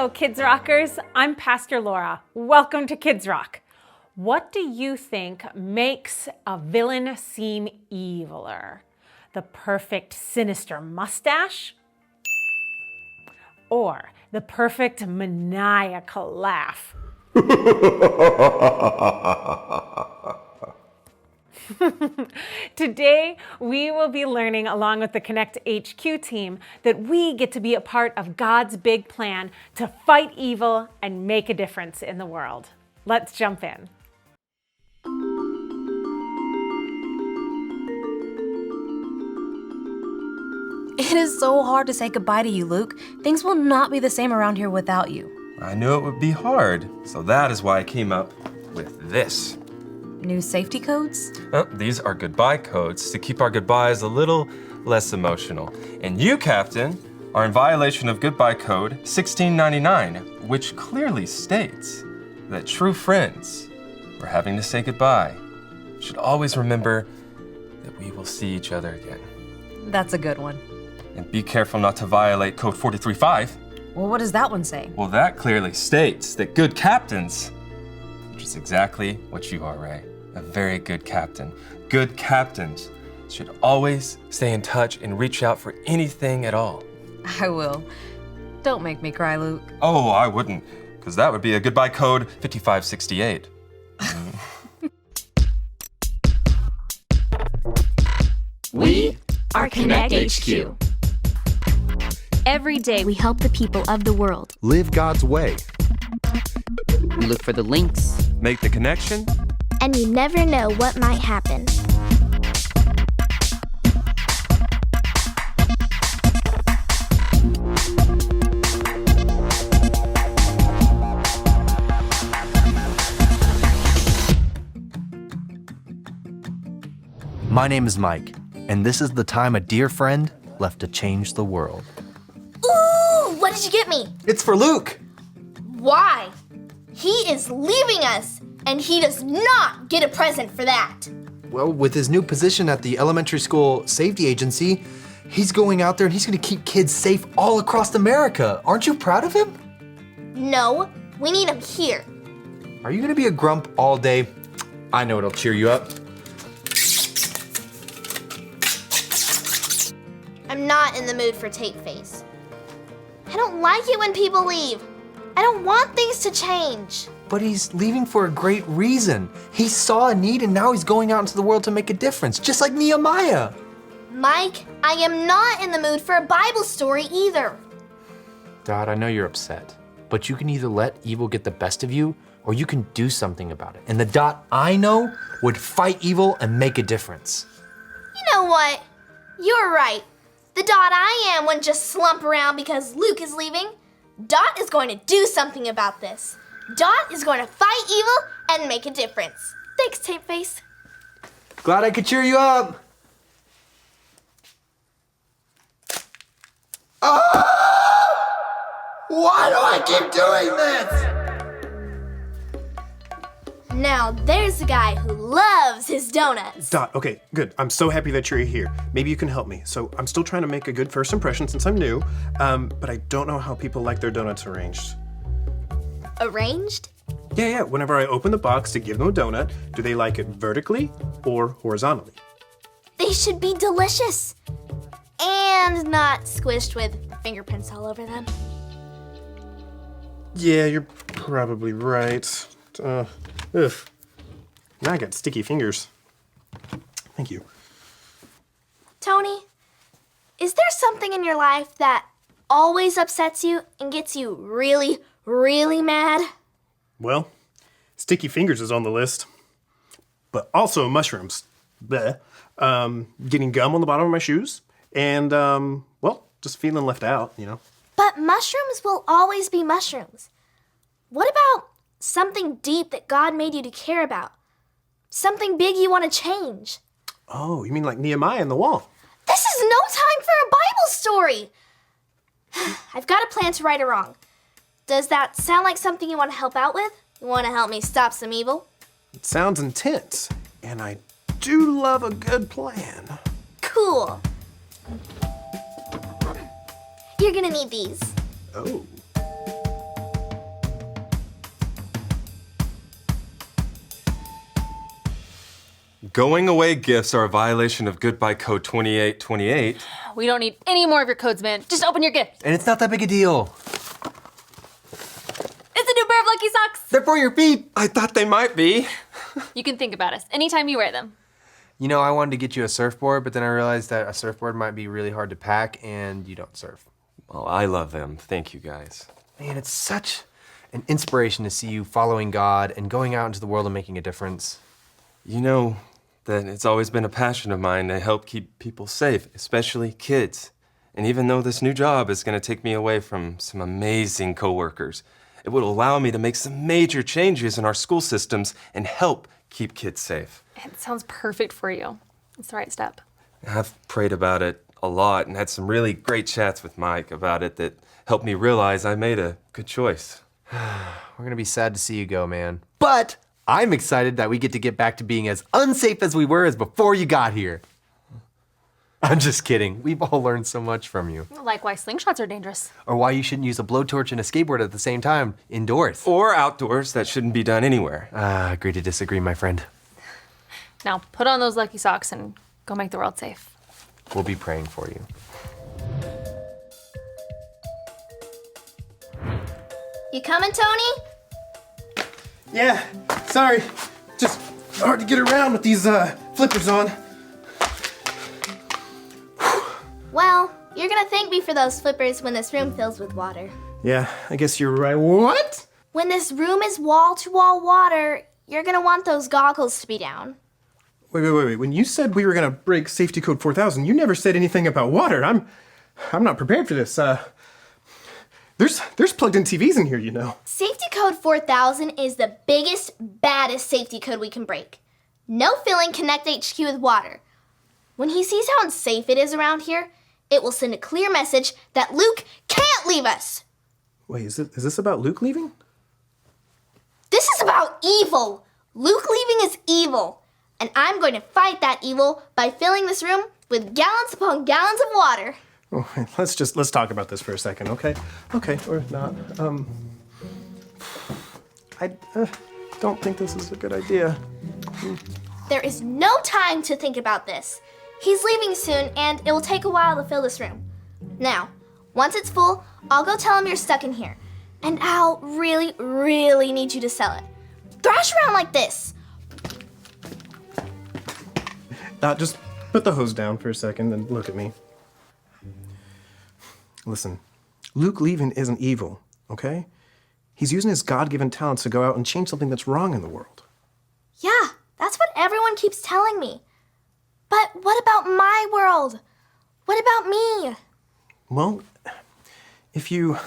Hello, Kids Rockers. I'm Pastor Laura. Welcome to Kids Rock. What do you think makes a villain seem eviler? The perfect sinister mustache? Or the perfect maniacal laugh? Today, we will be learning along with the Connect HQ team that we get to be a part of God's big plan to fight evil and make a difference in the world. Let's jump in. It is so hard to say goodbye to you, Luke. Things will not be the same around here without you. I knew it would be hard, so that is why I came up with this. New safety codes? These are goodbye codes to keep our goodbyes a little less emotional. And you, Captain, are in violation of Goodbye Code 1699, which clearly states that true friends who are having to say goodbye should always remember that we will see each other again. That's a good one. And be careful not to violate Code 435. Well, what does that one say? Well, that clearly states that good captains, which is exactly what you are, Ray, a very good captain. Good captains should always stay in touch and reach out for anything at all. I will. Don't make me cry, Luke. Oh, I wouldn't, because that would be a Goodbye Code 5568. We are Connect HQ. Every day we help the people of the world. Live God's way. We look for the links. Make the connection. And you never know what might happen. My name is Mike, and this is the time a dear friend left to change the world. Ooh, what did you get me? It's for Luke. Why? He is leaving us, and he does not get a present for that. Well, with his new position at the elementary school safety agency, he's going out there and he's going to keep kids safe all across America. Aren't you proud of him? No, we need him here. Are you going to be a grump all day? I know it'll cheer you up. I'm not in the mood for tape face. I don't like it when people leave. I don't want things to change. But he's leaving for a great reason. He saw a need and now he's going out into the world to make a difference, just like Nehemiah. Mike, I am not in the mood for a Bible story either. Dad, I know you're upset, but you can either let evil get the best of you or you can do something about it. And the Dot I know would fight evil and make a difference. You know what? You're right. The Dot I am wouldn't just slump around because Luke is leaving. Dot is going to do something about this. Dot is going to fight evil and make a difference. Thanks, Tape Face. Glad I could cheer you up. Why do I keep doing this? Now there's a guy who loves his donuts. Dot, okay, good. I'm so happy that you're here. Maybe you can help me. So I'm still trying to make a good first impression since I'm new, but I don't know how people like their donuts arranged. Arranged? Yeah, whenever I open the box to give them a donut, do they like it vertically or horizontally? They should be delicious. And not squished with fingerprints all over them. Yeah, you're probably right. Ugh. Now I got sticky fingers. Thank you. Tony, is there something in your life that always upsets you and gets you really, really mad? Well, sticky fingers is on the list, but also mushrooms. Bleh. Getting gum on the bottom of my shoes, and, well, just feeling left out, you know? But mushrooms will always be mushrooms. What about something deep that God made you to care about? Something big you want to change? Oh, you mean like Nehemiah and the wall? This is no time for a Bible story. I've got a plan to right or wrong. Does that sound like something you want to help out with? You want to help me stop some evil? It sounds intense, and I do love a good plan. Cool. You're gonna need these. Oh. Going away gifts are a violation of Goodbye Code 2828. We don't need any more of your codes, man. Just open your gift. And it's not that big a deal. It's a new pair of Lucky Socks. They're for your feet. I thought they might be. You can think about us anytime you wear them. You know, I wanted to get you a surfboard, but then I realized that a surfboard might be really hard to pack and you don't surf. Well, I love them. Thank you, guys. Man, it's such an inspiration to see you following God and going out into the world and making a difference. You know that it's always been a passion of mine to help keep people safe, especially kids. And even though this new job is going to take me away from some amazing coworkers, it will allow me to make some major changes in our school systems and help keep kids safe. It sounds perfect for you. It's the right step. I've prayed about it a lot and had some really great chats with Mike about it that helped me realize I made a good choice. We're gonna be sad to see you go, man. But I'm excited that we get back to being as unsafe as we were as before you got here. I'm just kidding. We've all learned so much from you. Like why slingshots are dangerous. Or why you shouldn't use a blowtorch and a skateboard at the same time, indoors. Or outdoors, that shouldn't be done anywhere. Agree to disagree, my friend. Now put on those Lucky Socks and go make the world safe. We'll be praying for you. You coming, Tony? Yeah, sorry. Just hard to get around with these flippers on. Well, you're gonna thank me for those flippers when this room fills with water. Yeah, I guess you're right. What? When this room is wall-to-wall water, you're gonna want those goggles to be down. Wait. When you said we were gonna break safety code 4000, you never said anything about water. I'm not prepared for this. There's plugged-in TVs in here, you know. Safety code 4000 is the biggest, baddest safety code we can break. No filling Connect HQ with water. When he sees how unsafe it is around here, it will send a clear message that Luke can't leave us. Wait, is this about Luke leaving? This is about evil. Luke leaving is evil. And I'm going to fight that evil by filling this room with gallons upon gallons of water. Oh, let's talk about this for a second, okay? Okay, or not. I don't think this is a good idea. There is no time to think about this. He's leaving soon, and it will take a while to fill this room. Now, once it's full, I'll go tell him you're stuck in here. And I'll really, really need you to sell it. Thrash around like this. Just put the hose down for a second and look at me. Listen, Luke leaving isn't evil, okay? He's using his God-given talents to go out and change something that's wrong in the world. Yeah, that's what everyone keeps telling me. But what about my world? What about me? Well, if you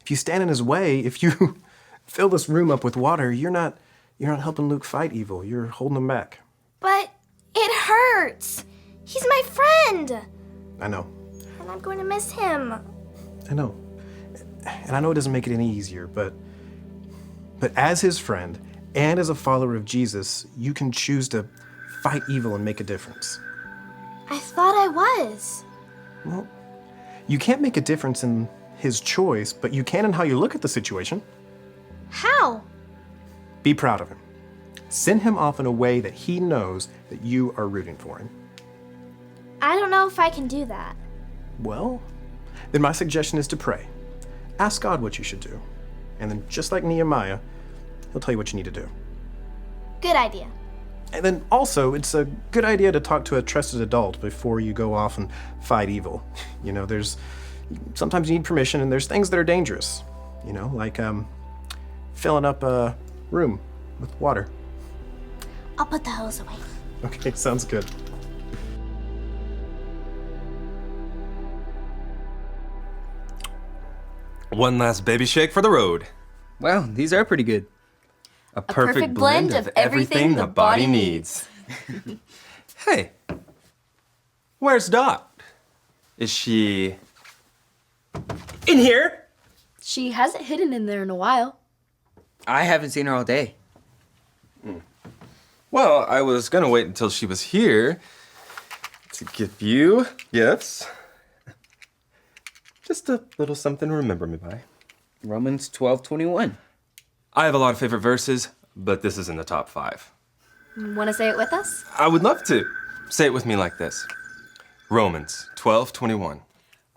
stand in his way, if you fill this room up with water, you're not helping Luke fight evil. You're holding him back. But it hurts. He's my friend. I know. And I'm going to miss him. I know. And I know it doesn't make it any easier, but as his friend and as a follower of Jesus, you can choose to fight evil and make a difference. I thought I was. Well, you can't make a difference in his choice, but you can in how you look at the situation. How? Be proud of him. Send him off in a way that he knows that you are rooting for him. I don't know if I can do that. Well, then my suggestion is to pray. Ask God what you should do. And then, just like Nehemiah, he'll tell you what you need to do. Good idea. And then also, it's a good idea to talk to a trusted adult before you go off and fight evil. You know, sometimes you need permission, and there's things that are dangerous. You know, like filling up a room with water. I'll put the hose away. Okay, sounds good. One last baby shake for the road. Wow, these are pretty good. A perfect blend of everything the body needs. Hey, where's Dot? Is she in here? She hasn't hidden in there in a while. I haven't seen her all day. Well, I was gonna wait until she was here to give you gifts. Just a little something to remember me by. Romans 12:21. I have a lot of favorite verses, but this is in the top 5. Want to say it with us? I would love to. Say it with me like this. Romans 12:21.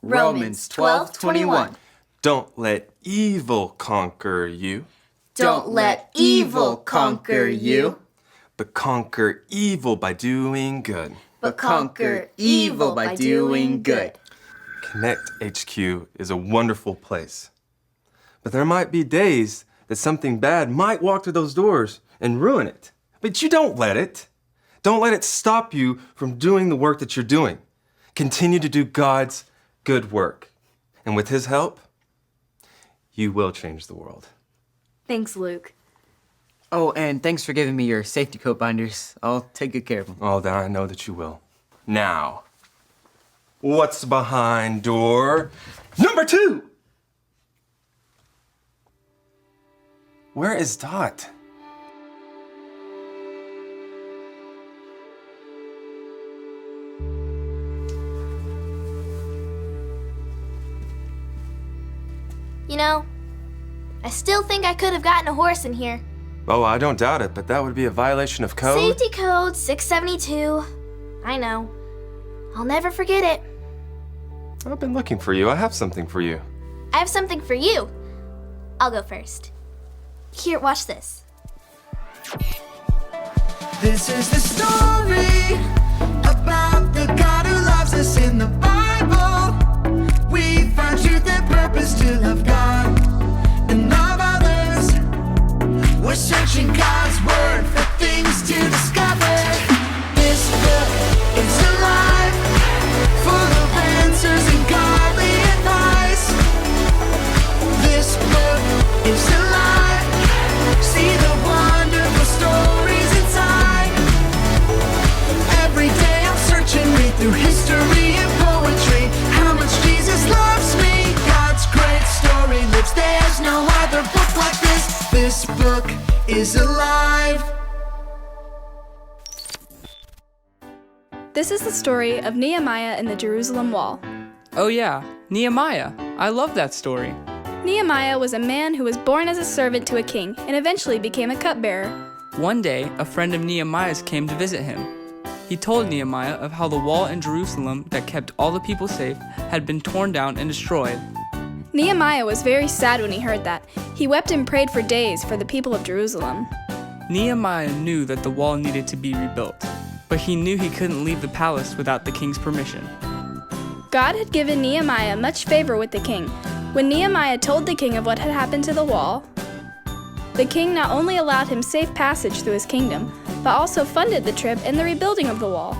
Romans 12:21. Don't let evil conquer you, Don't let evil conquer you, but conquer evil by doing good. but conquer evil by doing good. Connect HQ is a wonderful place. But there might be days that something bad might walk through those doors and ruin it. But you don't let it. Don't let it stop you from doing the work that you're doing. Continue to do God's good work. And with His help, you will change the world. Thanks, Luke. Oh, and thanks for giving me your safety coat binders. I'll take good care of them. Oh, I know that you will. Now, what's behind door number 2? Where is Dot? You know, I still think I could have gotten a horse in here. Oh, I don't doubt it, but that would be a violation of code. Safety code 672. I know. I'll never forget it. I've been looking for you. I have something for you. I have something for you. I'll go first. Here, watch this. This is the story about the God who loves us in the Bible. We find truth and purpose to love God and love others. We're searching God's word for things to discover. This book is alive, full of answers and godly advice. This book is alive. See the wonderful stories inside. Every day I'm searching, read through history and poetry. How much Jesus loves me. God's great story lives. There's no other book like this. This book is alive. This is the story of Nehemiah and the Jerusalem wall. Oh yeah, Nehemiah. I love that story. Nehemiah was a man who was born as a servant to a king and eventually became a cupbearer. One day, a friend of Nehemiah's came to visit him. He told Nehemiah of how the wall in Jerusalem that kept all the people safe had been torn down and destroyed. Nehemiah was very sad when he heard that. He wept and prayed for days for the people of Jerusalem. Nehemiah knew that the wall needed to be rebuilt, but he knew he couldn't leave the palace without the king's permission. God had given Nehemiah much favor with the king. When Nehemiah told the king of what had happened to the wall, the king not only allowed him safe passage through his kingdom, but also funded the trip and the rebuilding of the wall.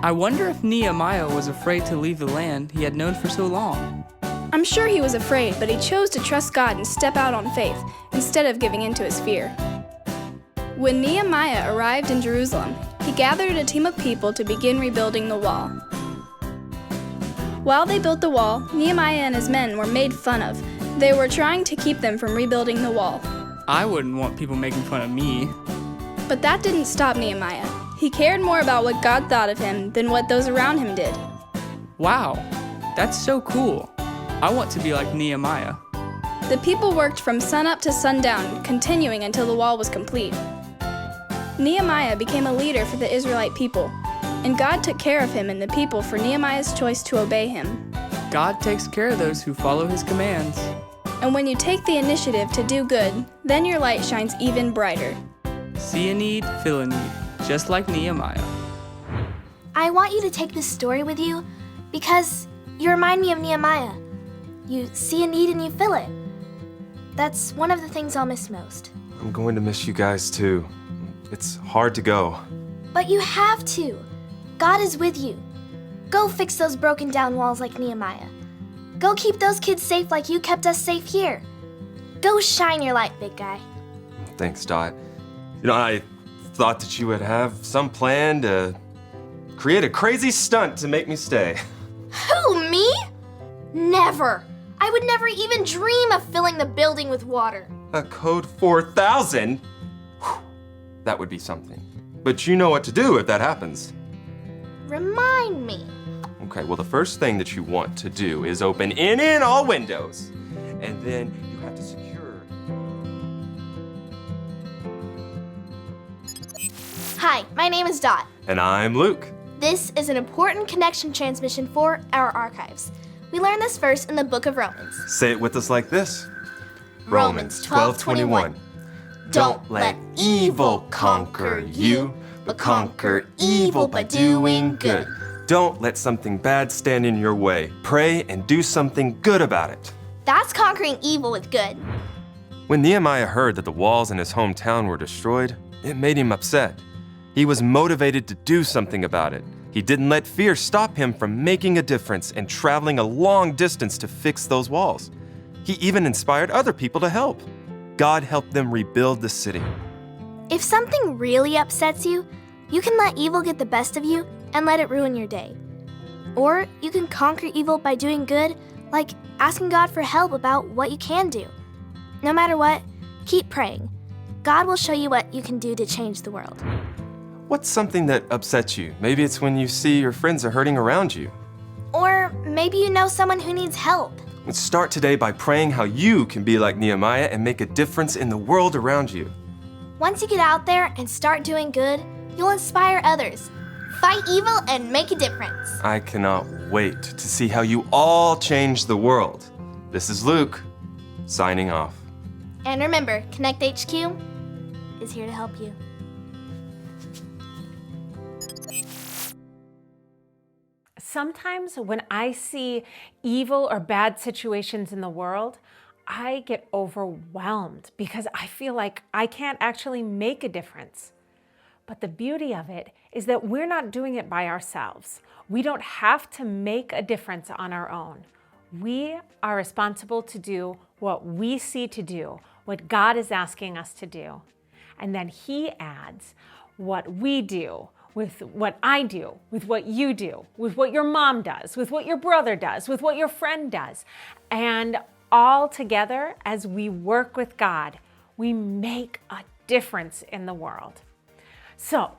I wonder if Nehemiah was afraid to leave the land he had known for so long. I'm sure he was afraid, but he chose to trust God and step out on faith instead of giving in to his fear. When Nehemiah arrived in Jerusalem, he gathered a team of people to begin rebuilding the wall. While they built the wall, Nehemiah and his men were made fun of. They were trying to keep them from rebuilding the wall. I wouldn't want people making fun of me. But that didn't stop Nehemiah. He cared more about what God thought of him than what those around him did. Wow, that's so cool. I want to be like Nehemiah. The people worked from sunup to sundown, continuing until the wall was complete. Nehemiah became a leader for the Israelite people, and God took care of him and the people for Nehemiah's choice to obey him. God takes care of those who follow his commands. And when you take the initiative to do good, then your light shines even brighter. See a need, fill a need, just like Nehemiah. I want you to take this story with you because you remind me of Nehemiah. You see a need and you fill it. That's one of the things I'll miss most. I'm going to miss you guys too. It's hard to go. But you have to. God is with you. Go fix those broken down walls like Nehemiah. Go keep those kids safe like you kept us safe here. Go shine your light, big guy. Thanks, Dot. You know, I thought that you would have some plan to create a crazy stunt to make me stay. Who, me? Never. I would never even dream of filling the building with water. A code 4000? Whew, that would be something. But you know what to do if that happens. Remind me. Okay, well, the first thing that you want to do is open in all windows. And then you have to secure. Hi, my name is Dot. And I'm Luke. This is an important connection transmission for our archives. We learned this verse in the book of Romans. Say it with us like this. Romans 12:21. Don't let evil conquer you, but conquer evil by doing good. Don't let something bad stand in your way. Pray and do something good about it. That's conquering evil with good. When Nehemiah heard that the walls in his hometown were destroyed, it made him upset. He was motivated to do something about it. He didn't let fear stop him from making a difference and traveling a long distance to fix those walls. He even inspired other people to help. God helped them rebuild the city. If something really upsets you, you can let evil get the best of you and let it ruin your day. Or you can conquer evil by doing good, like asking God for help about what you can do. No matter what, keep praying. God will show you what you can do to change the world. What's something that upsets you? Maybe it's when you see your friends are hurting around you. Or maybe you know someone who needs help. Let's start today by praying how you can be like Nehemiah and make a difference in the world around you. Once you get out there and start doing good, you'll inspire others. Fight evil and make a difference. I cannot wait to see how you all change the world. This is Luke, signing off. And remember, Connect HQ is here to help you. Sometimes when I see evil or bad situations in the world, I get overwhelmed because I feel like I can't actually make a difference. But the beauty of it is that we're not doing it by ourselves. We don't have to make a difference on our own. We are responsible to do what we see to do, what God is asking us to do. And then He adds what we do with what I do, with what you do, with what your mom does, with what your brother does, with what your friend does. And all together, as we work with God, we make a difference in the world. So,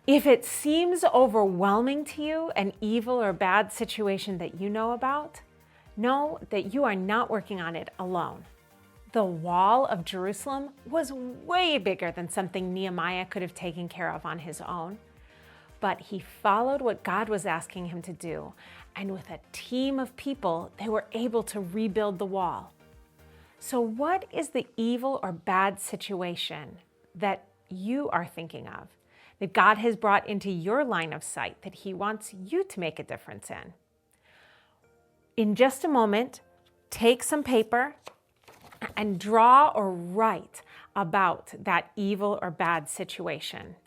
if it seems overwhelming to you, an evil or bad situation that you know about, know that you are not working on it alone. The wall of Jerusalem was way bigger than something Nehemiah could have taken care of on his own. But he followed what God was asking him to do, and with a team of people, they were able to rebuild the wall. So what is the evil or bad situation that you are thinking of, that God has brought into your line of sight that He wants you to make a difference in? In just a moment, take some paper and draw or write about that evil or bad situation.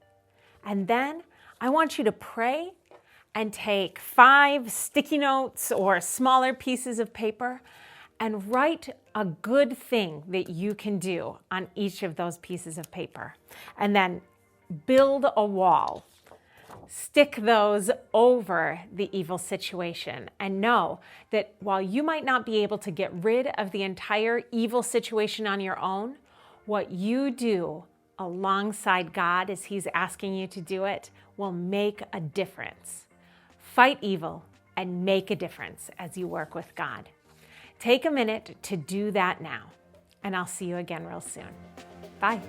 And then I want you to pray and take 5 sticky notes or smaller pieces of paper and write a good thing that you can do on each of those pieces of paper. And then build a wall. Stick those over the evil situation and know that while you might not be able to get rid of the entire evil situation on your own, what you do alongside God as He's asking you to do it will make a difference. Fight evil and make a difference as you work with God. Take a minute to do that now, and I'll see you again real soon. Bye.